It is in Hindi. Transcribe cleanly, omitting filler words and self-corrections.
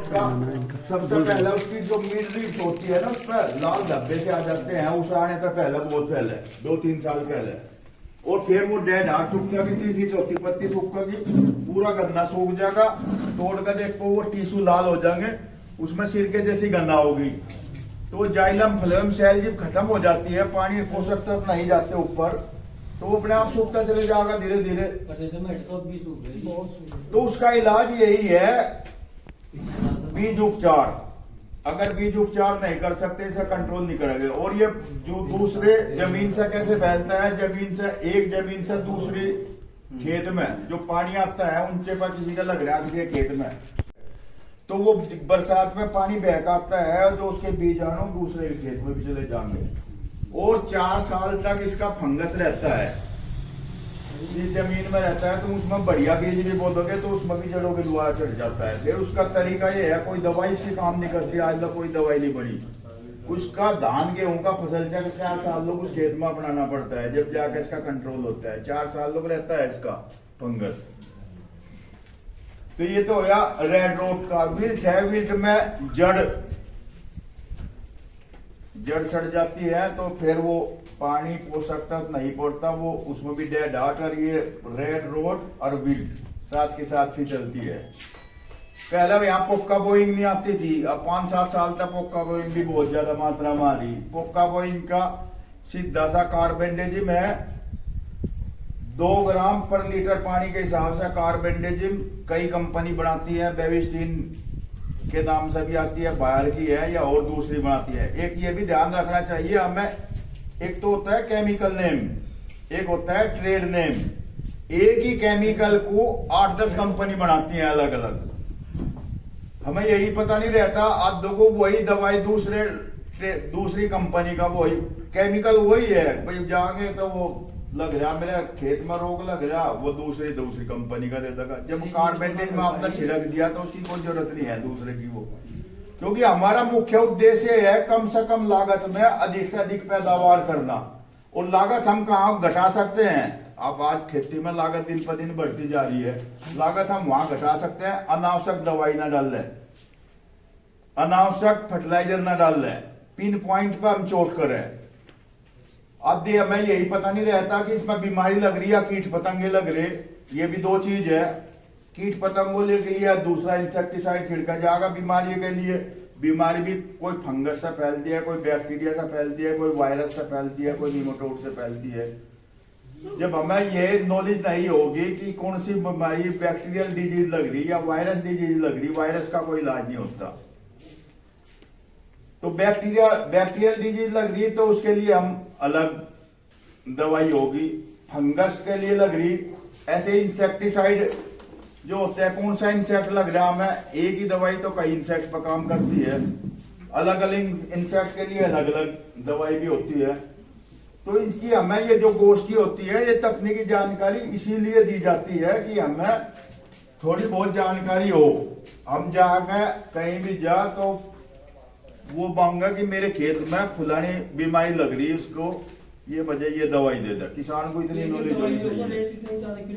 उसका सबसे पहले उसकी जो मिड होती है ना, उस पर लाल धब्बे से आ जाते हैं, उस आने तक पहले, बहुत पहले 2-3 साल पहले। और फिर वो डेड हार्ट सूख जाएगी, तीसरी चौथी पत्ती सूखेगी, पूरा गन्ना सूख जाएगा। तोड़ कर देखो वो टिश्यू लाल हो जाएंगे, उसमें सिरके जैसी गन्ना होगी। तो जाइलम फ्लेम सेल जब खत्म हो जाती है, पानी पोषक तत्व नहीं जाते ऊपर, तो वो अपने आप सूखता चले जाएगा धीरे धीरे। तो उसका इलाज यही है, बीज उपचार। अगर बीज उपचार नहीं कर सकते, इसे कंट्रोल नहीं करेंगे। और ये जो दूसरे जमीन से कैसे फैलता है, जमीन से एक जमीन से दूसरी खेत में जो पानी आता है, ऊंचे पर किसी का लग रहा है किसी खेत में, तो वो बरसात में पानी बहका आता है और जो उसके बीजाणु दूसरे खेत में भी चले जाएंगे। और 4 साल तक इसका फंगस रहता है, जिस जमीन में रहता है, तो उसमें बढ़िया बीज भी बोलोगे तो उसमें भी जड़ों के द्वारा चढ़ जाता है। फिर उसका तरीका ये है, कोई दवाई इसकी काम नहीं करती, आज तक कोई दवाई नहीं बनी। उसका धान गेहूं का फसल 4 साल लोग उस खेत में अपनाना पड़ता है, जब जाके इसका कंट्रोल होता है। 4 साल लोग रहता है इसका फंगस। तो ये तो होया रेड रोट का। विल्ट है, विल्ट में जड़ सड़ जाती है, तो फिर वो पानी पोषक तत्व नहीं पड़ता, वो उसमें भी डेड हार्ट। और ये रेड रोट और विल्ट साथ के साथ सी चलती है। पहले यहाँ पोक्का बोइंग नहीं आती थी, अब 5-7 साल तक पोक्का बोइंग भी बहुत ज्यादा मात्रा में आ रही। पोक्का बोइंग का सीधा सा कार्बेंडेजिम है, 2 ग्राम पर लीटर पानी के हिसाब से कार्बेंडेजिम कई कंपनी बनाती है, बेविस्टीन के नाम से भी आती है, बायर की है या और दूसरी बनाती है। एक ये भी ध्यान रखना चाहिए हमें, एक तो होता है केमिकल नेम, एक होता है ट्रेड नेम। एक ही केमिकल को 8-10 कंपनी बनाती है अलग अलग, हमें यही पता नहीं रहता। आप देखो वही दवाई दूसरी कंपनी का वही केमिकल वही है, भाई जाएंगे तो वो लग रहा मेरे खेत में रोग लग रहा, वो दूसरी कंपनी का दे देगा। जब कार्बेंडेज में आपने छिड़क दिया तो उसकी कोई जरूरत नहीं है दूसरे की वो, क्योंकि हमारा मुख्य उद्देश्य है कम से कम लागत में अधिक से अधिक पैदावार करना। और लागत हम कहाँ घटा सकते हैं? अब आज खेती में लागत दिन पर दिन बढ़ती जा रही है, लागत हम वहां घटा सकते हैं, अनावश्यक दवाई ना डाल लें, अनावश्यक फर्टिलाइजर ना डाल लें, पिन पॉइंट पर हम चोट करें। आदि हमें यही पता नहीं रहता कि इसमें बीमारी लग रही है, कीट पतंगे लग रहे। ये भी 2 चीज है, कीट पतंगों के लिए दूसरा इंसेक्टिसाइड छिड़का जाएगा बीमारी के लिए। बीमारी भी कोई फंगस से फैलती है, कोई बैक्टीरिया से फैलती है, कोई वायरस से फैलती है, कोई निमोटोड से फैलती है। जब हमें ये नॉलेज नहीं होगी कि कौन सी बीमारी बैक्टीरियल डिजीज लग रही या वायरस डिजीज लग रही, वायरस का कोई इलाज नहीं होता। तो बैक्टीरियल डिजीज लग रही तो उसके लिए हम अलग दवाई होगी, फंगस के लिए लग रही ऐसे इंसेक्टिसाइड जो होते हैं, कौन सा इंसेक्ट लग रहा हमें, एक ही दवाई तो कई इंसेक्ट पर काम करती है, अलग अलग इंसेक्ट के लिए अलग अलग दवाई भी होती है। तो इसकी हमें ये जो गोष्ठी होती है, ये तकनीकी जानकारी इसीलिए दी जाती है कि हमें थोड़ी बहुत जानकारी हो, हम जाके कहीं भी जा तो वो मांगा कि मेरे खेत में फुलानी बीमारी लग रही है, उसको ये वजह ये दवाई दे दे। किसान को इतनी नॉलेज होनी चाहिए।